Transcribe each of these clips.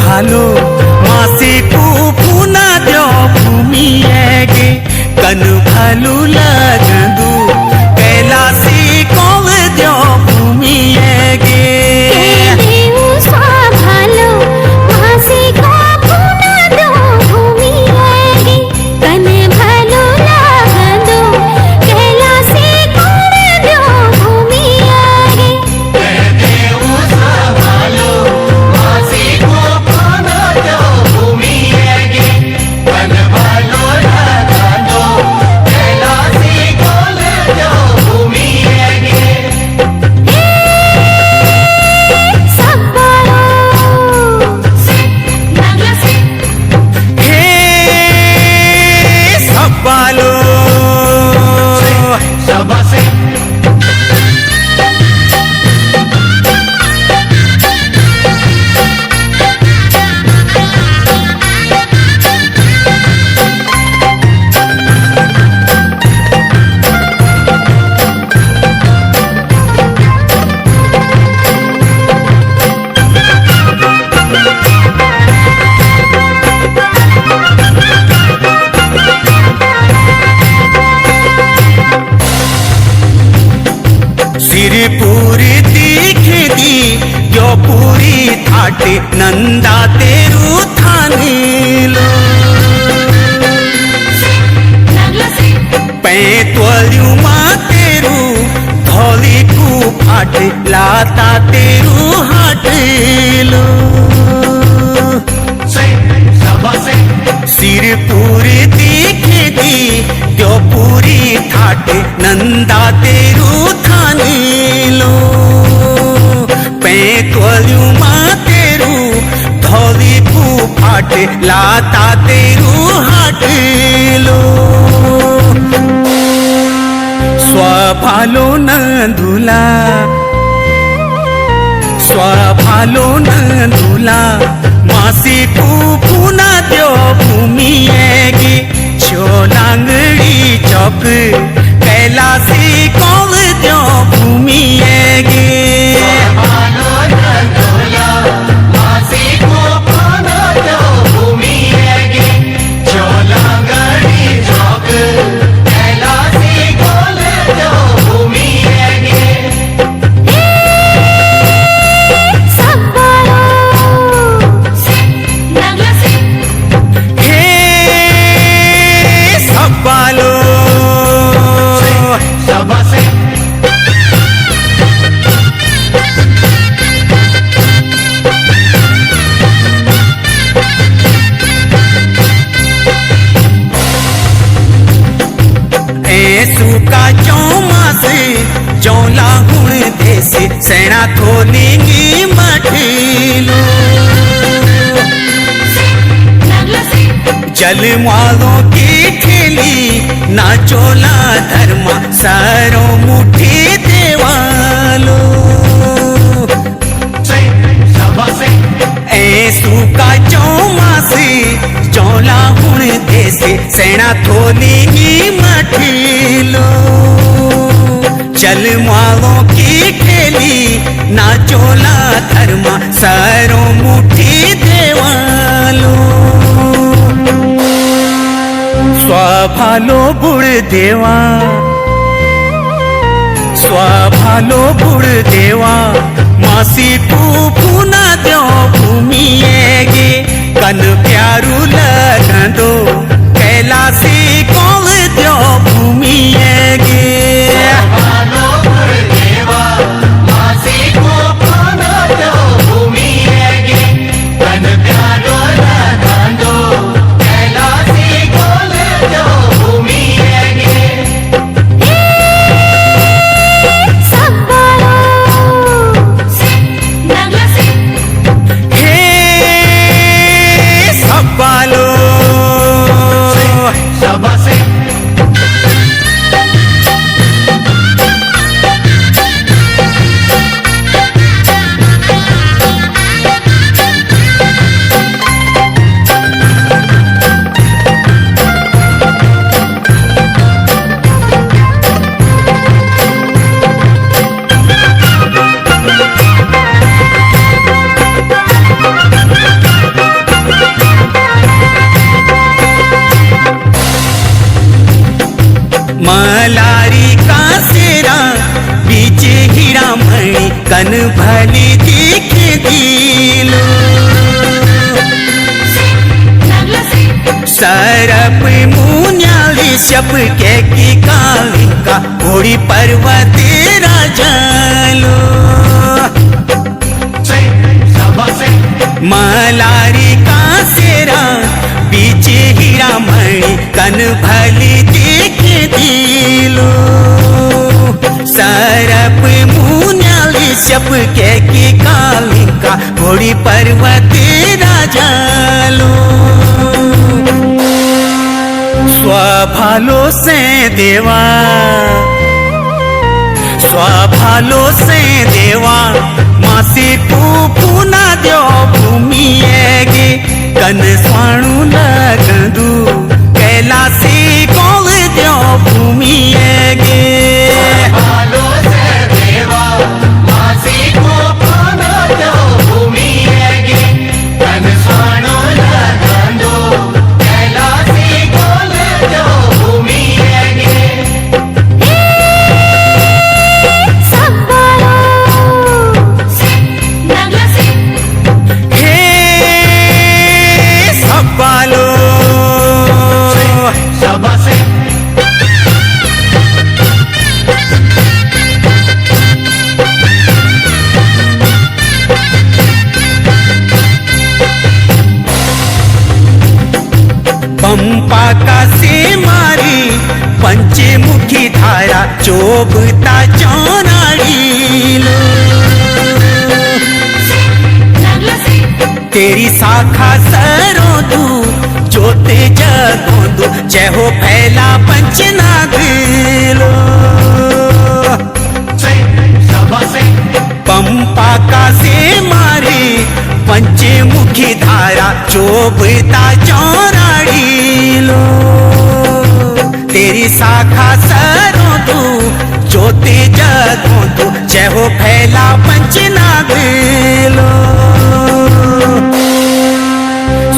भालो मासी को पुना दो भूमिएगे कन भालू लगदू कैलासी कौव दो भूमिएगे पूरी दिखे दी जो पूरी थाटे नंदा तेरू थाने लो पैतवलियू माँ तेरू धौली को फाटे लाता तेरू हाट लो सिर पूरी दिखे दी जो पूरी थाटे नंदा तेरू थाने लो पैतवलियू माँ तेरू धौली को फाटे लाता तेरू हाट लो स्वभालो नंदुला स्वभालो नंदुला मासी को पुना दो भूमिएगे छोलांगड़ी चौक कैलासी कौव दो भूमिएगे चौला हुण देसी सेना थोलिंगी मठीलो जल मालों की खेली ना चोला धर्मा सारो मुठी देवालो ऐसू का चौमासी चौला हुण देसी सेना थोलिंगी मठीलो जल मालों की खेली ना चोला धर्मा सारो मुठी देवालो स्वभालो बुड़ देवा स्वभालो बुड़ देवा मासी को पुना दो भूमिएगे कन प्यारू लगंदो कैलासी कौव दो भूमिएगे मणि कन भली दिख दिलो सरप मुन्याली शप के की कालिका घोड़ी पर्वत राजलो मलारी का सेरा बीच हीरा मणि कन भली दिख दिलो सरप मुन्याली शप के की कालिका घोड़ी पर्वत राजलो स्वभालो से देवा स्वभालो से देवा मासी को पुना द्यो भूमि गे कन स्वाणु लगंदू कैलासी कोल द्यो भूमि गे स्वभालो से देवा मासी को पुना द्यो भूमि गे कन स्वाणु लगंदू कैलासी कोल द्यो भूमि गे बालो सबसे पंपा का से मारी पंचमुखी धारा चोबता चौनाड़ी लो तेरी शाखा सरो तू जोते जगोंदू जय हो फैला पंचनाग लो सबसे पंपा का से मारे पंचमुखी धारा चोबता चौराड़ी लो तेरी शाखा सरो तू जोते जगोंदू जय हो फैला पंचनाग लो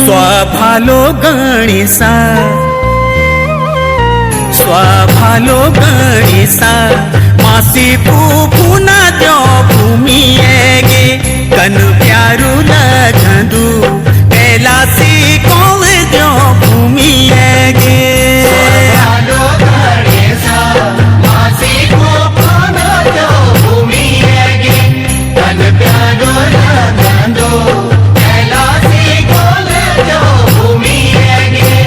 स्वभालो गणेशा स्वभालो गणेशा मासी पुना द्यो भूमि गे कन प्यारू लगंदू कैलासी कोल द्यो भूमि गे स्वभालो गणेशा मासी को पुना द्यो भूमि गे कन प्यारो लगंदू कैलासी कोल द्यो भूमि गे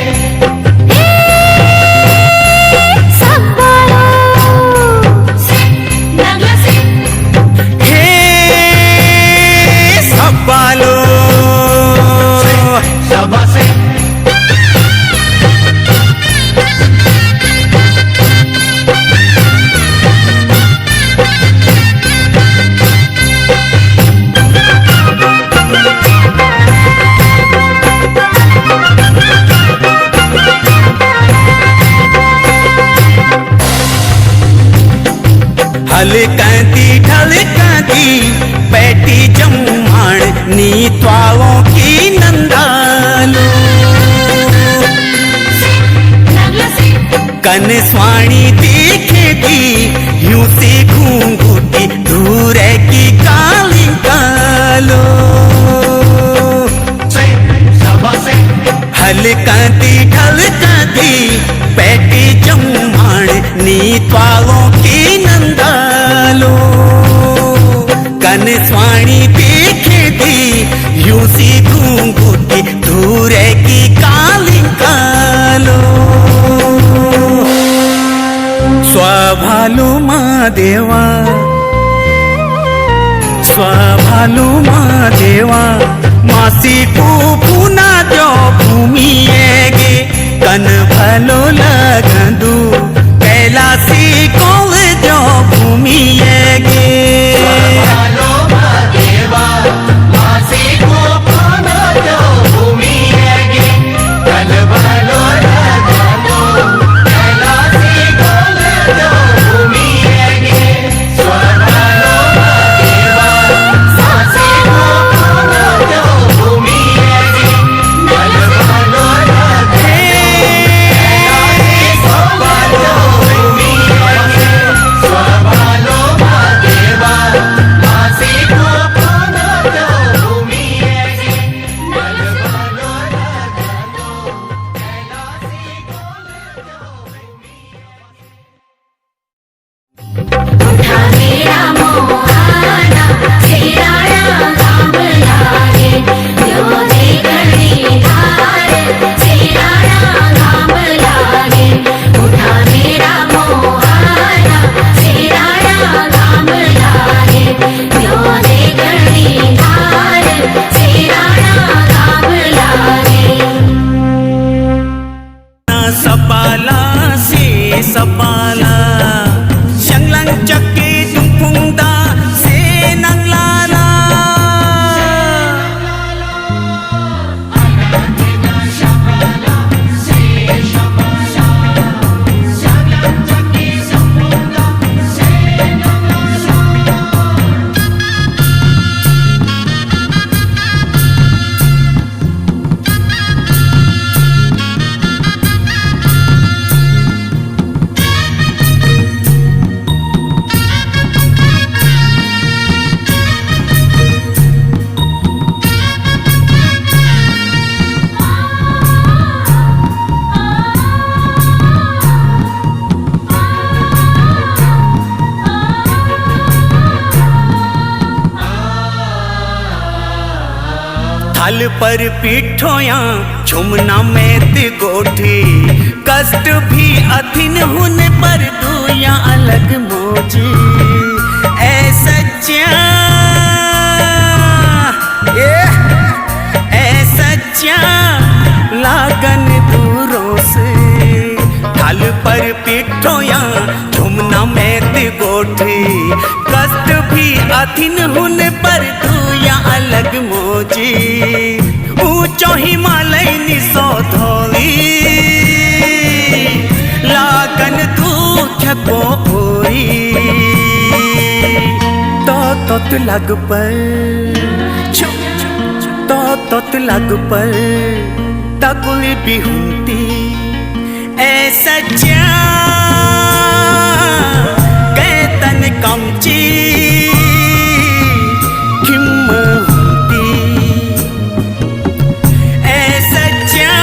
हे सब्बालो सबसे हलकती ढलकती बैठी जम्माण नीतवाओं की नंदालो कन स्वाणी दिखेगी यूं सी घूंघूटी दूर की काली कालो सबसे हलकती ढलकती बैठी जम्माण नीतवाओं की नंदालो कन स्वाणी दिखेगी यूं सी घूंघूटी दूर की काली कालो स्वभालो माँ देवा स्वभालो माँ देवा मासी को पुना द्यो भूमि गे कन भलो लगंदू कैलासी कोल द्यो भूमि गे स्वभालो देवा मासी को पुना द्यो भूमि गे कन भलो लगंदू कैलासी कोल द्यो भूमि गे स्वभालो देवा मासी को पुना द्यो भूमि गे कन भलो लगंदू कैलासी कोल द्यो भूमि गे स्वभालो थाल पर पीठोया झुमना में गोठी कष्ट भी अथिन हुन पर दुया अलग मोजी ऐ सच्चा लागन दूरों से थाल पर पीठोया झुमना में गोठी कष्ट भी अथिन हुन पर दुया अलग मोजी ऊंचो हिमालय निसो धोली लागन दुख को होई तो लग पर तो लग पर तकुल भी हुंती ऐ सच्चा गए तन कमची किम हुंती ऐ सच्चा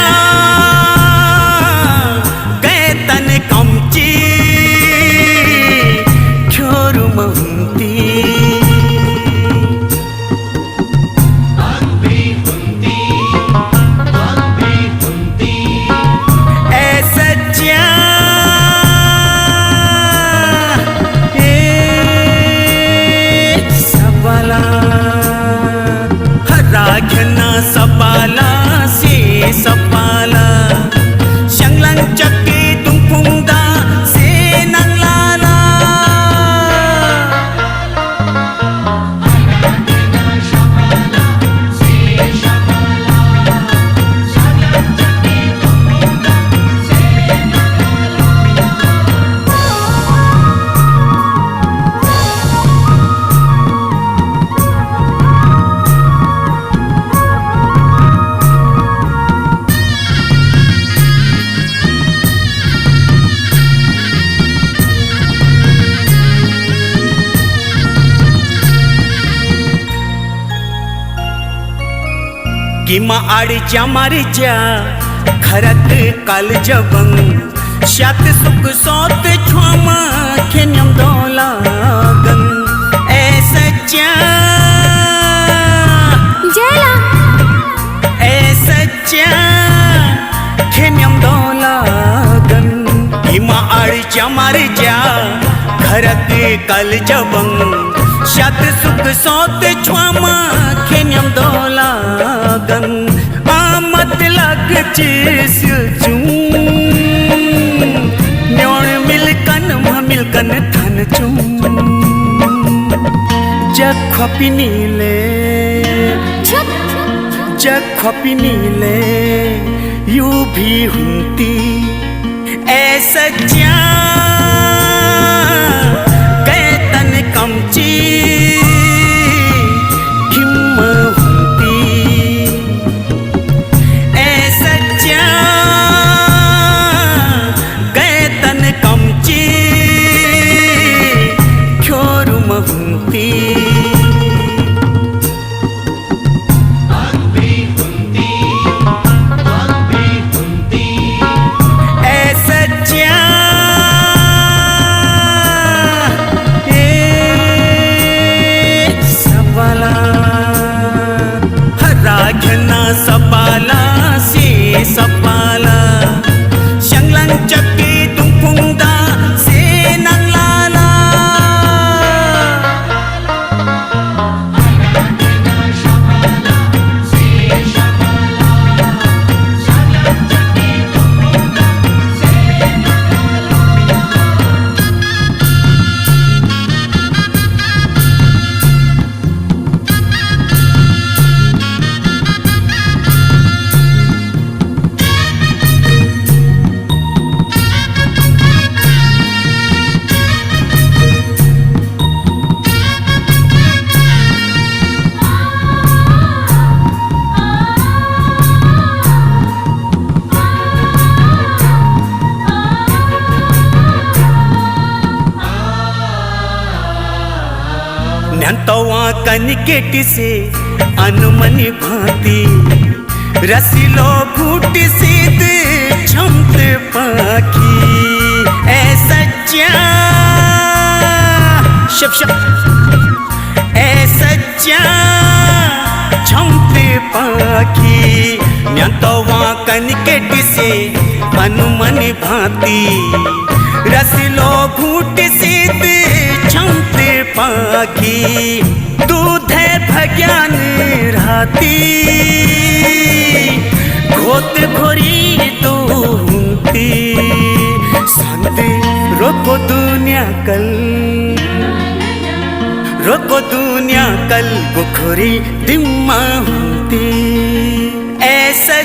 गए तन कमची छोरुम हुंती सपाला से सपाला शंगलंग चक्के तुंगपुंगदा से नंगलाला किमा आड़जा मारजा खरक कल जबंग शात सुख सोत छुआमा खेन्यम दोलागन ऐ सच्चा जेला ऐ सच्चा खेन्यम दोलागन किमा आड़जा मारजा खरक कल जबंग शात सुख सोत छुआमा खेन्यम दोलागन आमत लग चीस चूं न्योण मिलकन थन चूं जख्वपी नीले यू भी हुंती ऐ सच्चा गए तन कमची सपाला से सपाला शंगलंग चक्के तुंगपुंगदा से नंगलाला न्यंतवा कनिकेट से अनुमनि भांति रसिलो घूट सीध क्षमत पाखी ऐ सच्चा शब ऐ सच्चा क्षमत पाखी न्यंतवा कनिकेट से अनुमन भांति रसलो घूट सिद्ध क्षमत पाखी दूध भज्ञान राती घोत घोरी दूती संत रोको दुनिया कल बुखरी दिम्मा होती ऐसा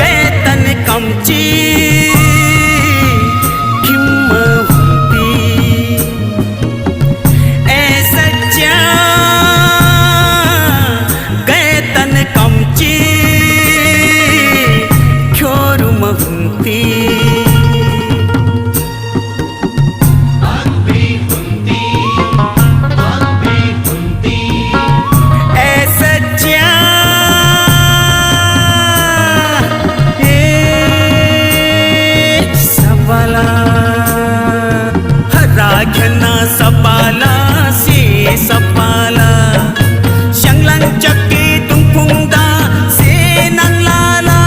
कैतन कमची खिम्मा होती ऐसा कैतन कमची ख्योरुम होती सपाला से सपाला शंगलं चक्के तुंगपुंगा से नंगलाला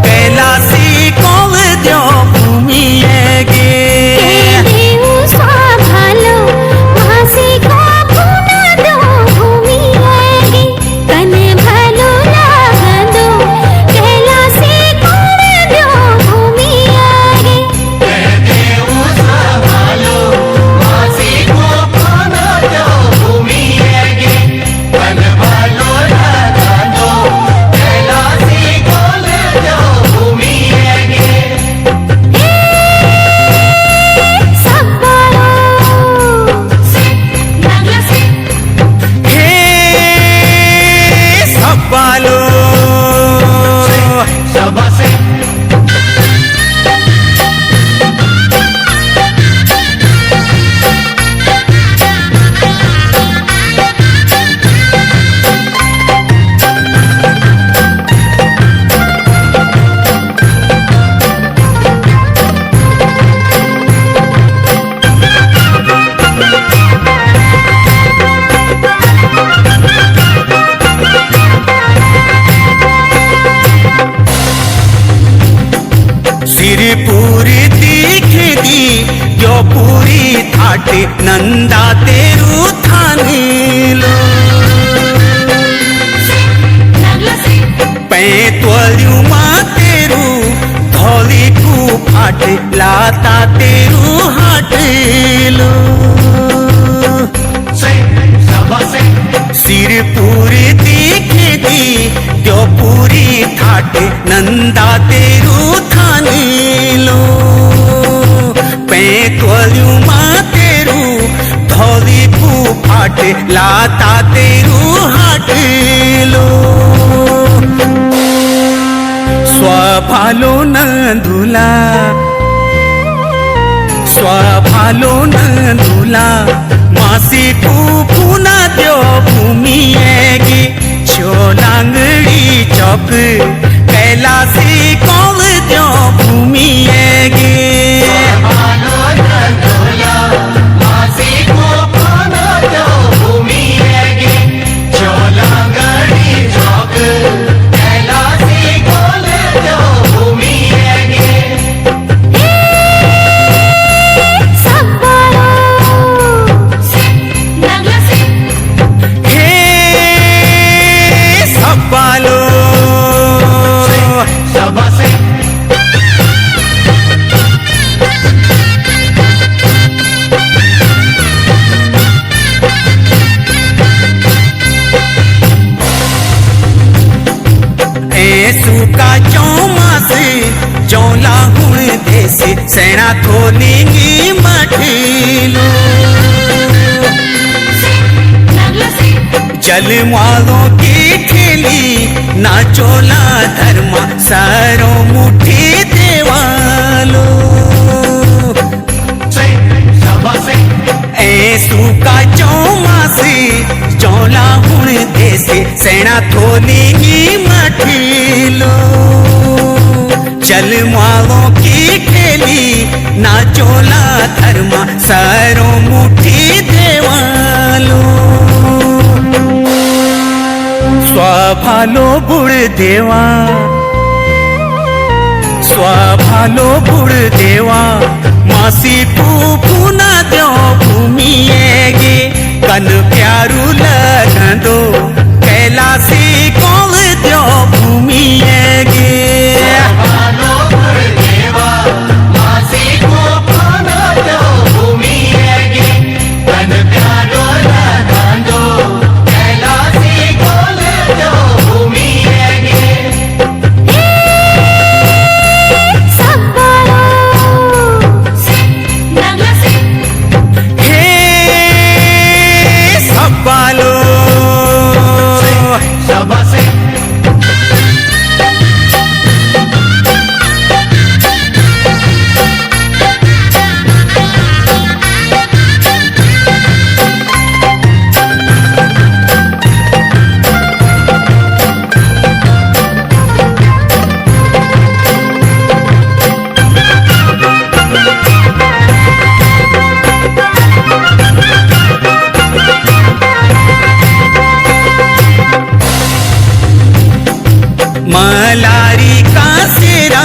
कैलासी को द्यो भूमि गे पूरी थाटे नंदा तेरू थानीलो पैतोलियू मां तेरू धोली कू फाटे लाता तेरू हाटेलो सिर पूरी दिखे दी त्यो पूरी थाटे नंदा तेरू थानीलो पैतोलियू मां तेरू धोली कू फाटे लाता तेरू हाटेलो स्वभालो नंदुला स्वभालो नंदुला मासी को पुना द्यो भूमि गे छोलांगड़ी चौक कैलासी कौल द्यो भूमि गे का चौमास चौला हुण देसे सेना थोलिंगी मठीलो जल मालों की ठेली ना चोला धर्मा सारो मुठी देवालो ऐसू का चौमासी चौला हुण देसे सेना थोलिंगी मठीलो चल मालों की ठेली ना चोला धर्मा सारो मुठी देवालो स्वभालो बुड़ देवा स्वभालो बुड़ देवा मासी को पुना द्यो भूमि गे कन प्यारू लगंदो कैलासी कौल द्यो भूमि गे मलारी का सेरा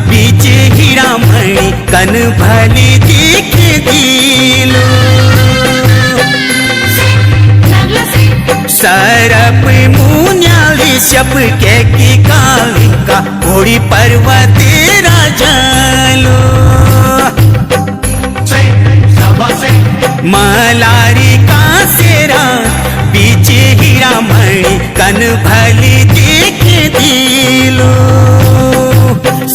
बीच हीरा मणि कन भली दिख दिलो सरप मुन्याली शप के की काली का घोड़ी पर्वत राजालो मलारी का सेरा बीच हीरा मणि कन भली दिख दिलो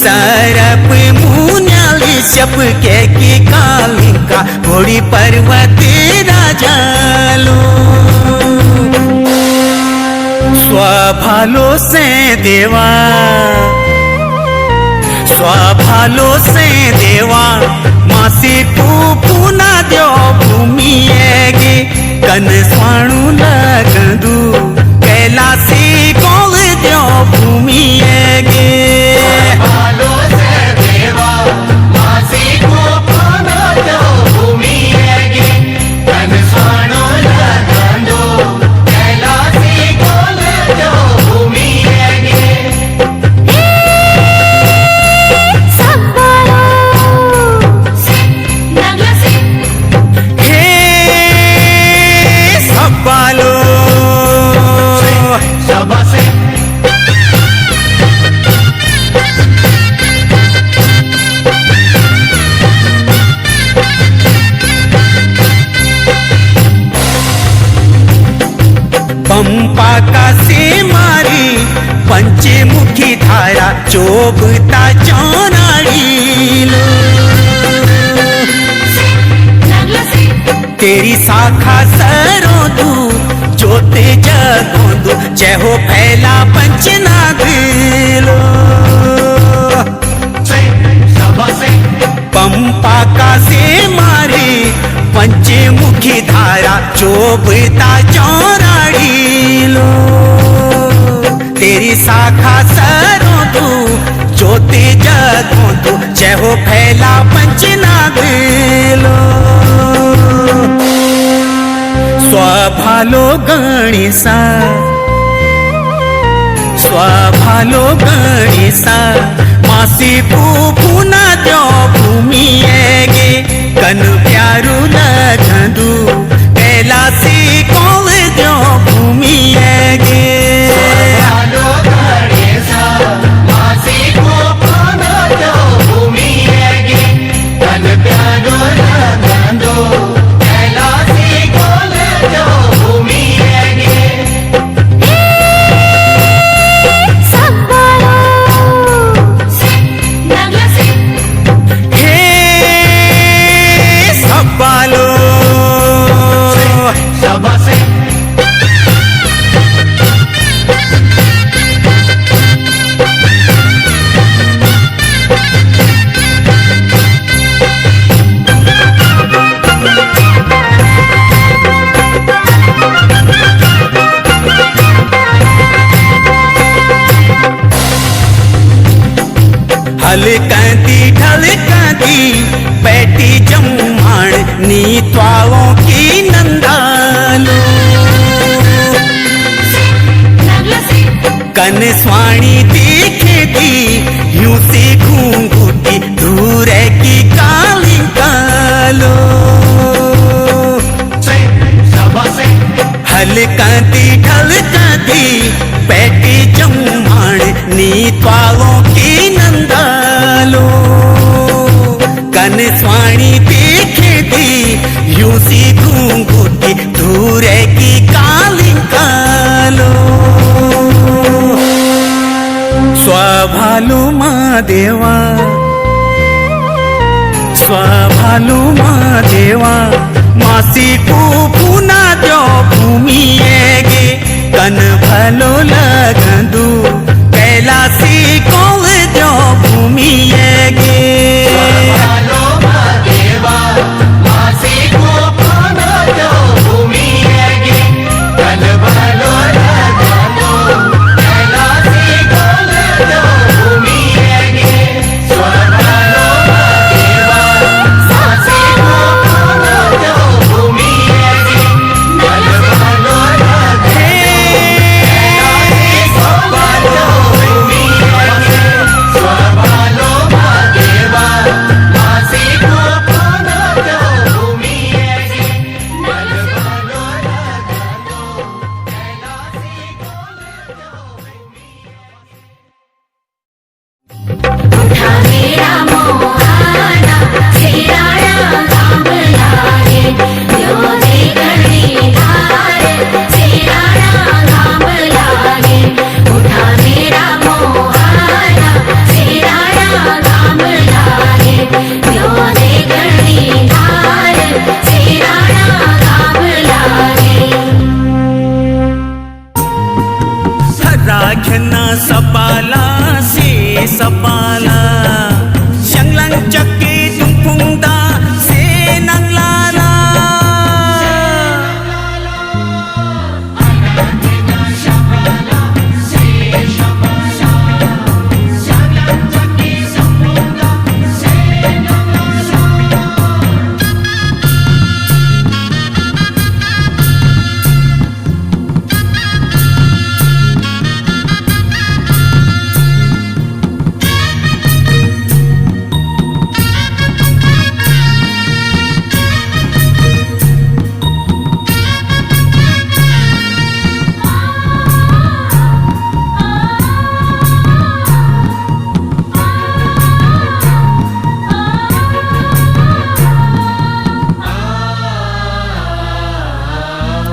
सरप मुन्याली शप के की काली का घोड़ी पर्वत राजालो स्वभालो से देवा स्वभालो से देवा मासी को पुना द्यो भूमि गे कन स्वाणु लगंदू कैलासी कौल द्यो भूमि गे शोभता चौराड़ीलो तेरी शाखा सरों तू जोते जगों जय हो फैला पंचनागलो पंपा का से मारे पंचमुखी धारा शोभता चौराड़ीलो तेरी शाखा सरों तू जोते जगों तू जय हो फैला पंचनागलो स्वभालो गणेशा स्वभालो गणेशा मासी पुना जो भूमि गे कन प्यारू लगंदू कैलासी कौल जो भूमि गे हलकती ढलकती बैठी जम्माण नीतवाओं की नंदालो कन स्वाणी दिखेती यूं सी घूंघूटी दूर की काली कालो हलकती ढलकती बैठी जम्माण नीतवाओं की नंदालो कन स्वाणी देखेती यूं सी घूंघूटी दूर की काली कालो स्वभालू महादेवा स्वभालू महादेवा मासी को पुना जो भूमि गे कन भलो लगंदू कैलासी कौल जो भूमि गे सपाला से सपाला शंगलं चक्के दुंपुंदा से नंगलाला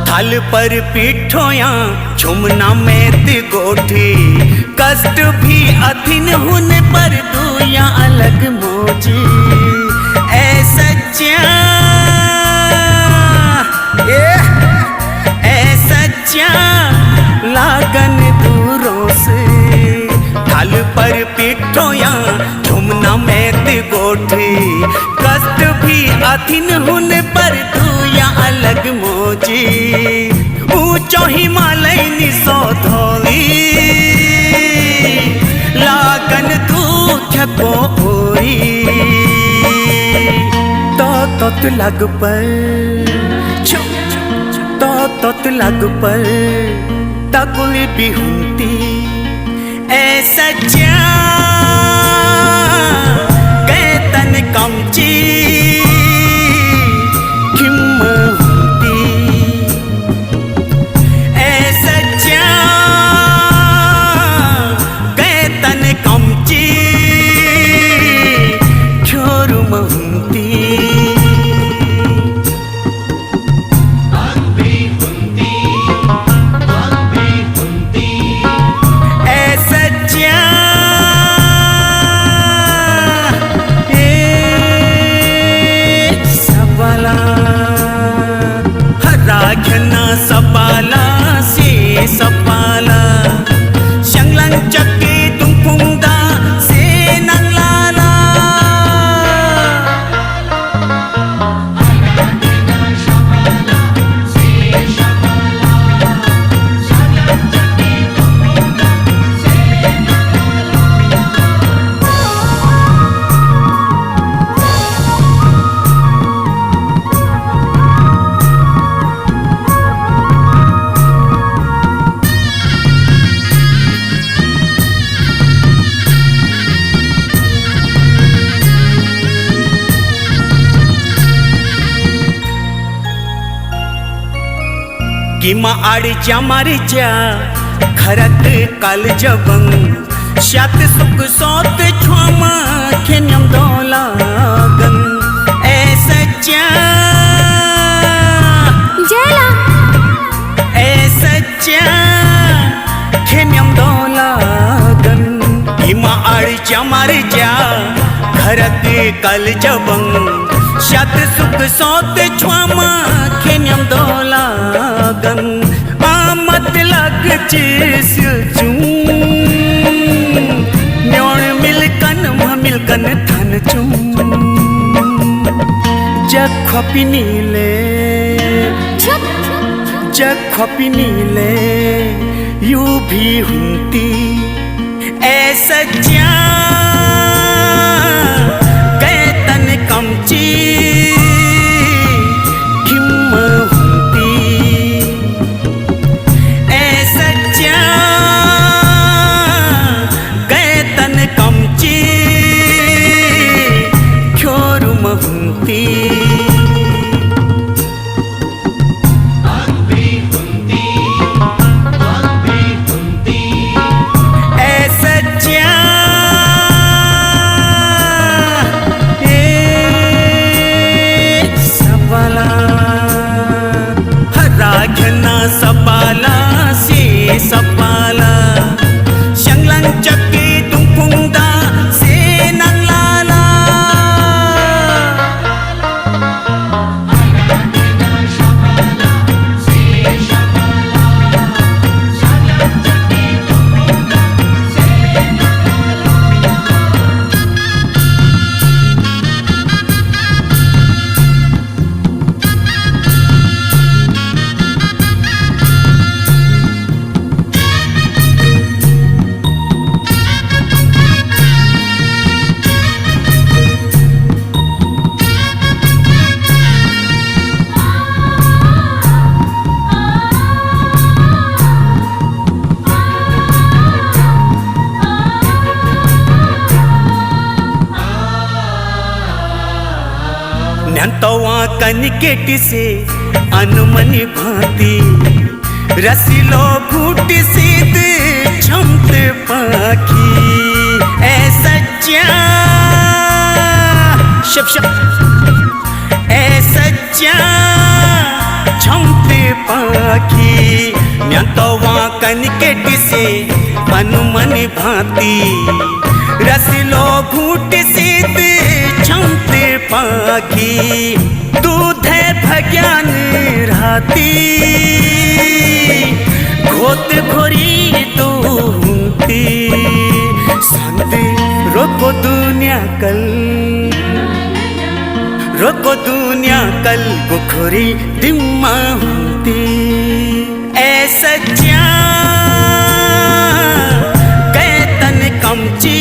थाल पर पीठोया झुमना में गोठी कष्ट भी अधीन होने पर दुया अलग मौजी ऐ सच्चा ऐ सच्चा लागन दूरों से ढाल पर पिठोया झुमना में गोठी कष्ट भी अधीन होने पर दुया अलग मौजी ऊंचो हिमालय निसो धोली लागन दुख को होई तो लग पर तो लग पर तकुली भी हुंती ऐ सच्चा कैतन कमची खिम हुंती ऐ सच्चा कैतन कमची छोरुम हुंती सपाला से सपाला शंगलंग चक्के तुम पुंगदा से नंगलाला किमा आडीच्या मारीच्या खरत काल जबंग शात सुख सोत छुमा खेन्यम दोलागन ऐ सच्चा जेला ऐ सच्चा खेन्यम दोलागन किमा आडीच्या मारीच्या खरत काल जबंग शात सुख सोत छुमा खेन्यम दोलागन आमत लग चूं न्योण मिलकन थन चूं जख्वपी नीले यू भी हुंती ऐ सच्चा कैतन कमची सपाला से सपाला शंगलंग चक्के तुम पुंगदा से नंगलाला न्यांतवा कनिकेट से अनुमनि भांति रसिलो घूट सीध क्षमत पाखी ऐ सच्चा शब शब ऐ सच्चा छमते पाखी न्यंतवा कनकेट से अनुमन भांति रसलो घूट सीत छमते पाखी दूध भज्ञान राती घोत घोरी तो हुंती संत रोको दुनिया कल बुखरी दिम्मा हुंती ऐसा क्या कैतन कमची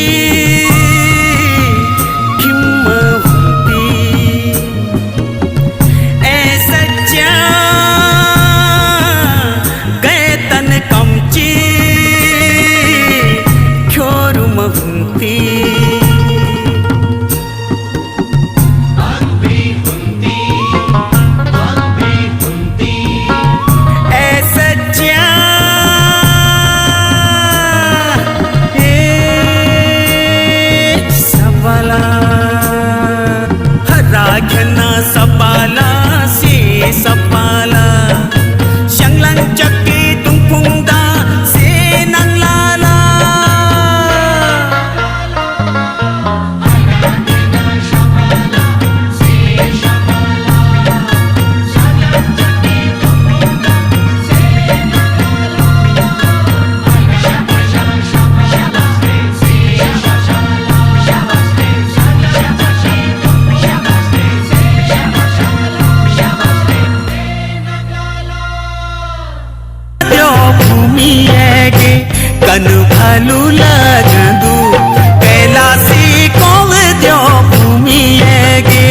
खिम्मा हुंती ऐसा क्या कैतन कमची क्योरुम हुंती सपाला से सपाला शंगलं चक्की तुंगपुंगदा से नंगलाला कन भालू लगदू कैलासी कौन द्यो भूमि गे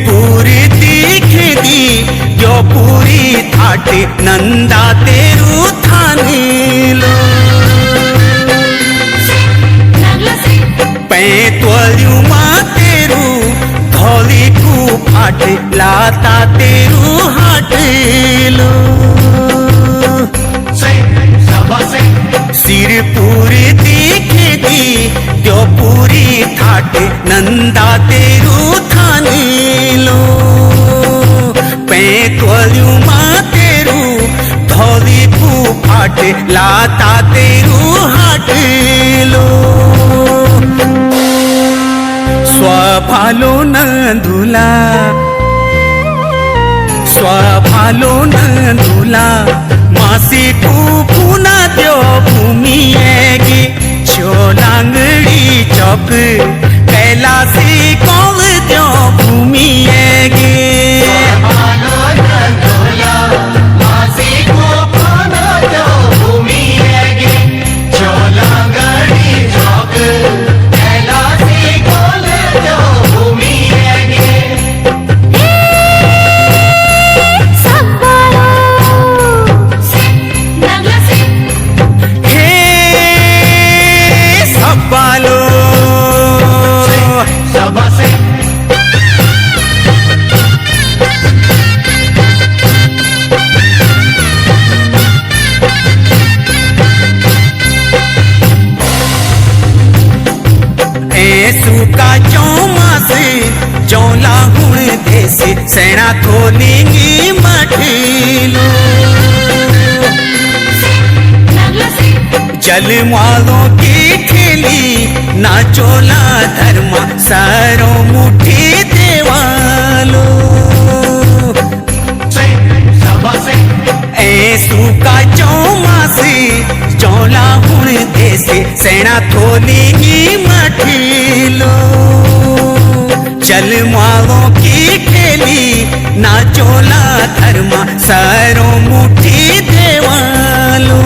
पूरी दिख दी जो पूरी थाटे नंदा तेरू थानी लो पैतवलियू माँ तेरू धौली को फाट लाता तेरू हाट लो सिर पूरी दिख दी जो पूरी थाटे नंदा तेरू थानी लो पैतवलियू माँ तेरू धौली को फाट लाता तेरू हाट लो स्वभालो नंदुला मासी को पुना द्यो भूमि गे छोलांगड़ी चौक कैलासी कौन द्यो भूमि गे का चौमास चौला गुण देश सेना थोलिंगी मठिलो चल मालों की ठेली नाचोला धर्मा सारो मुठी देवालो ऐसू का चौमासी चौला हुण देसे सेना थोली ही मठीलो चल मालों की ठेली नाचोला धर्मा सारो मुठी देवालो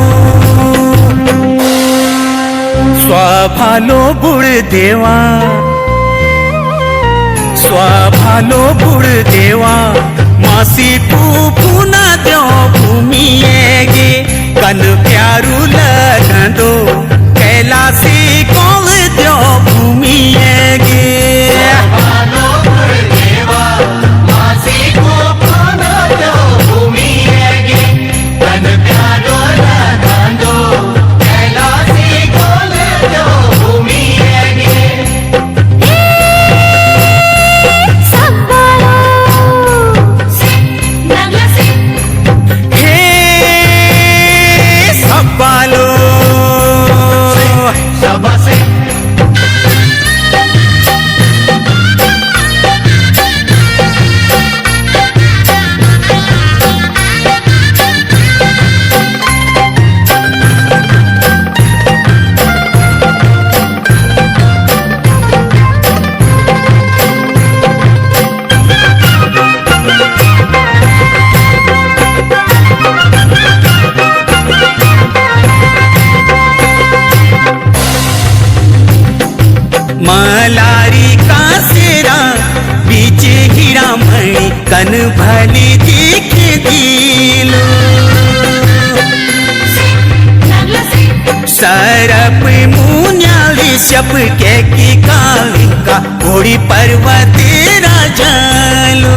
स्वाभालो बुड़ देवा स्वाभालो बुड़ देवा मासी पुना दो भूमि गे कन प्यारू लगंदो कैलासी कौल दो भूमि गे मलारी का सेरा बीच हीरा मणि कन भली दिख दिलो सरप मुन्याली शप के की कालिका घोड़ी पर्वत राजालो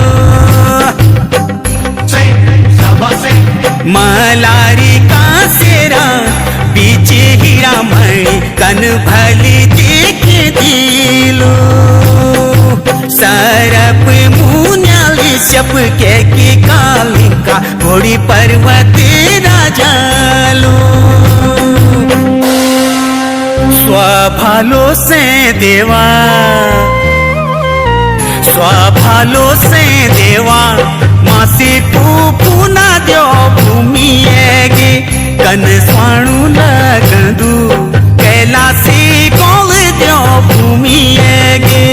मलारी का सेरा बीच हीरा मणि कन भली दिख दिलो सरप मुन्याली शप के की कालिका घोड़ी पर्वत राजालो स्वाभालो से देवा स्वाभालो से देवा मासी पुना दो भूमि गे कन स्वाणु लगंदू कैलासी कौल दो भूमि गे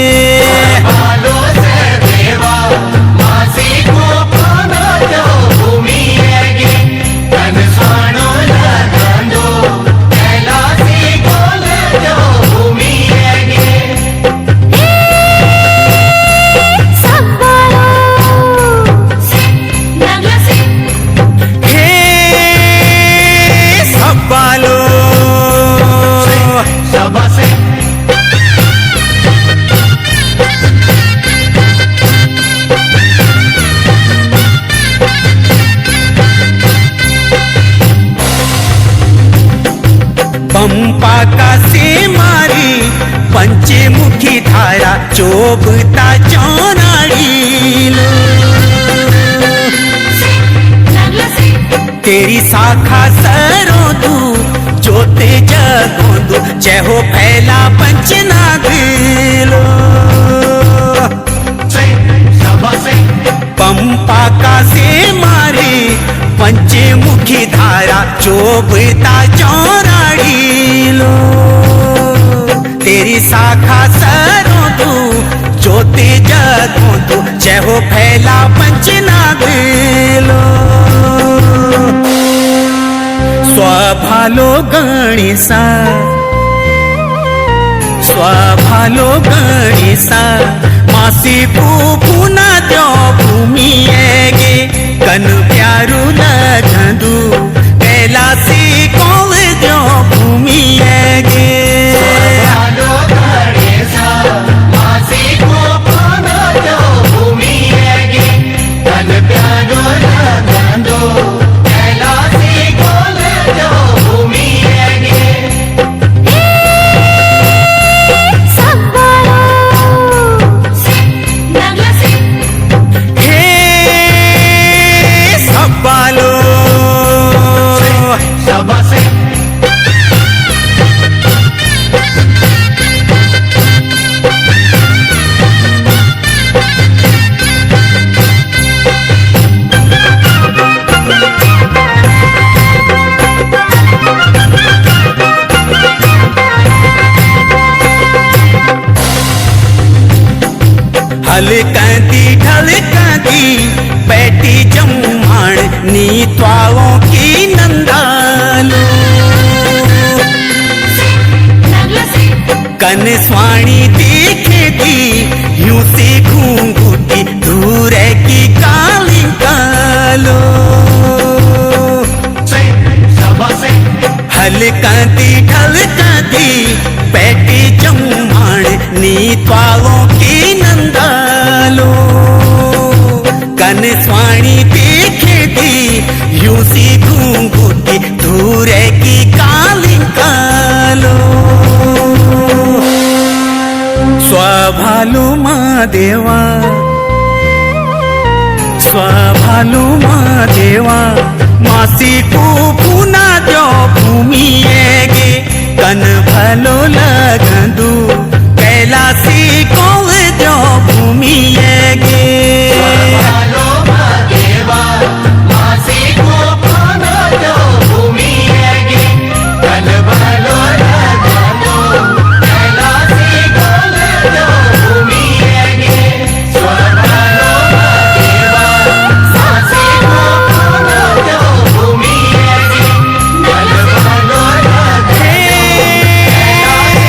पंपा का से मारी पंचमुखी धारा चोबता चौनाड़ी तेरी शाखा सरो तू जोते जगोंदू जय हो फैला पंचनाग लो पंपा का से मारी पंचमुखी धारा चोबता चौराड़ी लो तेरी शाखा सरो तू जोते जगों तू जय हो फैला पंचनाग लो स्वाभालो गणेशा स्वाभालो गणेशा मासी पुना दो भूमि गे कन प्यारू लगंदू कैलासी कौल दो भूमि गे हलकंदी ढलकंदी बैठी जम्माण नी त्वाओं की नंदालो कन स्वाणी दिखे दी यूं सी घूंघूटी दूर की काली कालो हलकंदी ढलकंदी बैठी जम्माण नी त्वाओं की नंदालो कन स्वाणी दिखे दी यूं सी घूंघूटी दूर की काली कालो स्वभालू माँ देवा स्वभालू माँ देवा मासी को पुना जो भूमि गे कन भलो लगंदू कैलासी को जो भूमि गे भालो देवा मासी को पाना जो भूमि है कल भालो लगालो कैलासी को जो भूमि है स्वभालो देवा मासी को पाना जो भूमि है कल भालो लगालो कैलासी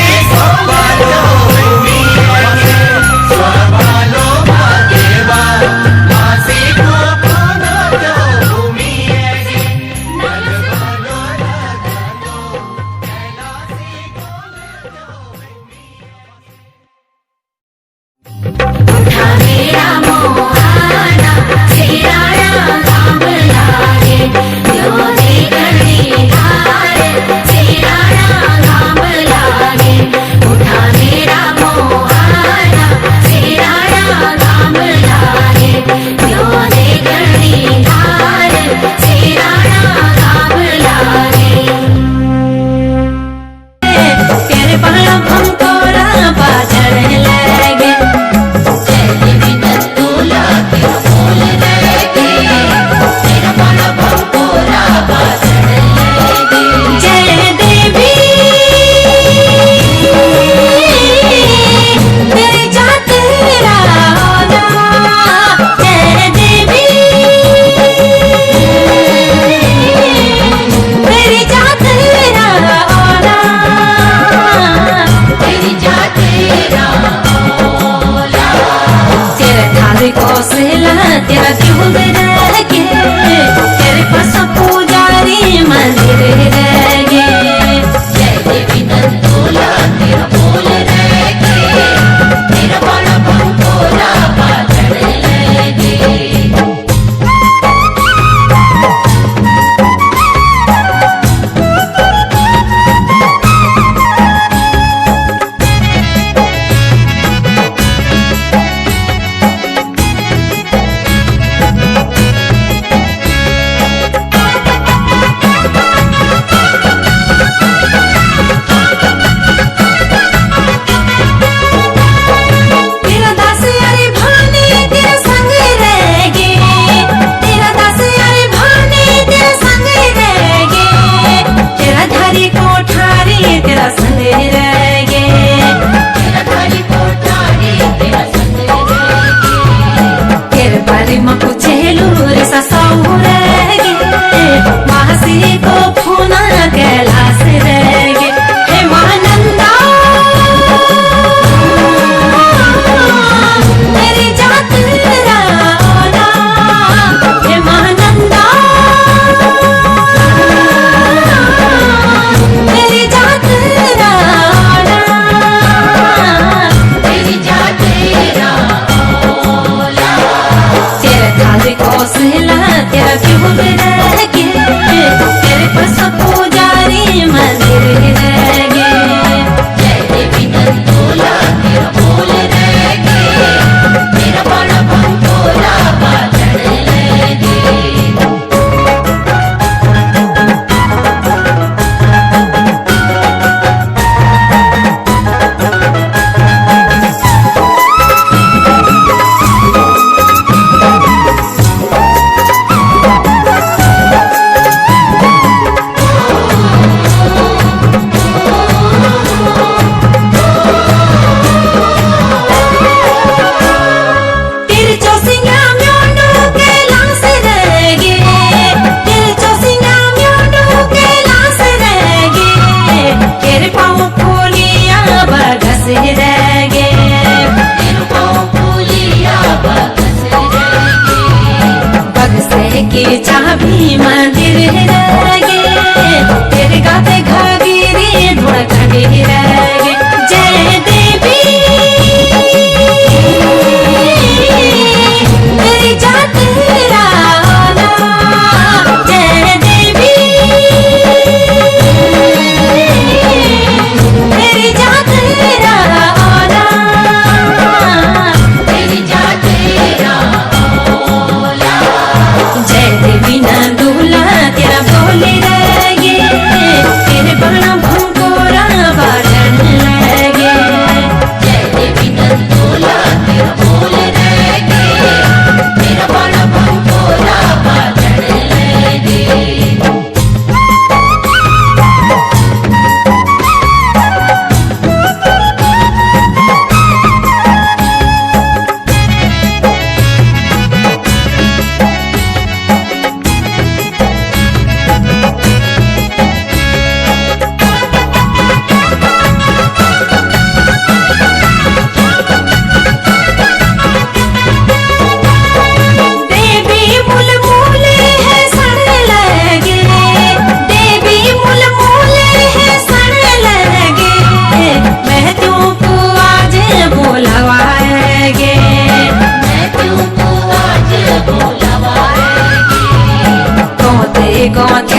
गौंदे